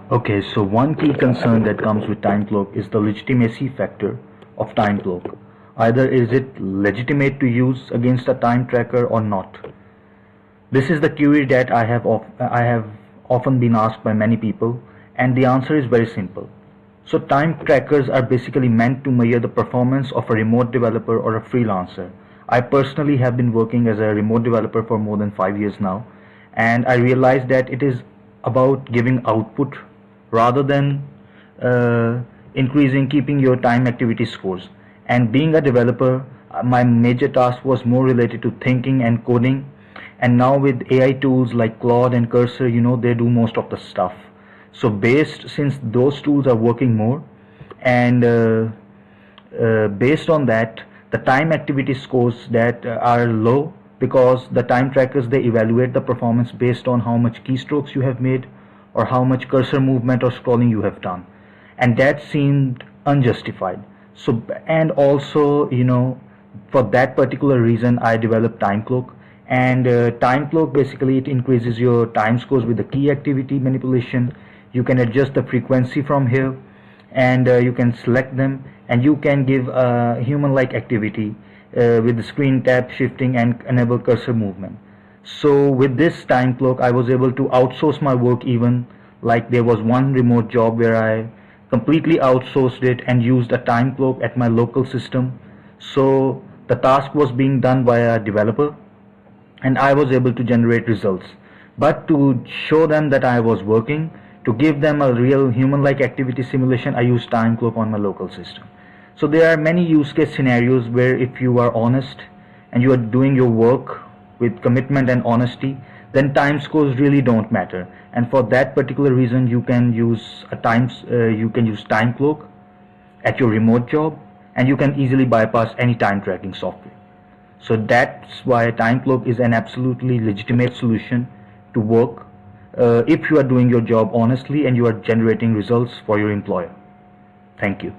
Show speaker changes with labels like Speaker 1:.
Speaker 1: Okay, so one key concern that comes with TimeCloak is the legitimacy factor of TimeCloak. Either is it legitimate to use against a time tracker or not? This is the query that I have often been asked by many people, and the answer is very simple. So time trackers are basically meant to measure the performance of a remote developer or a freelancer. I personally have been working as a remote developer for more than 5 years now, and I realized that it is about giving output rather than keeping your time activity scores. And being a developer, my major task was more related to thinking and coding. And now with AI tools like Claude and Cursor, they do most of the stuff. So since those tools are working more, and based on that, the time activity scores that are low, because the time trackers, they evaluate the performance based on how much keystrokes you have made or how much cursor movement or scrolling you have done, and that seemed unjustified. So, and also, for that particular reason, I developed TimeCloak. And TimeCloak, basically it increases your time scores with the key activity manipulation. You can adjust the frequency from here, and you can select them, and you can give a human-like activity with the screen tab shifting and enable cursor movement. So with this TimeCloak, I was able to outsource my work. Even like there was one remote job where I completely outsourced it and used a TimeCloak at my local system. So the task was being done by a developer, and I was able to generate results. But to show them that I was working, to give them a real human-like activity simulation, I used TimeCloak on my local system. So there are many use case scenarios where if you are honest and you are doing your work with commitment and honesty, then time scores really don't matter. And for that particular reason, you can use TimeCloak at your remote job, and you can easily bypass any time tracking software. So that's why TimeCloak is an absolutely legitimate solution to work if you are doing your job honestly and you are generating results for your employer. Thank you.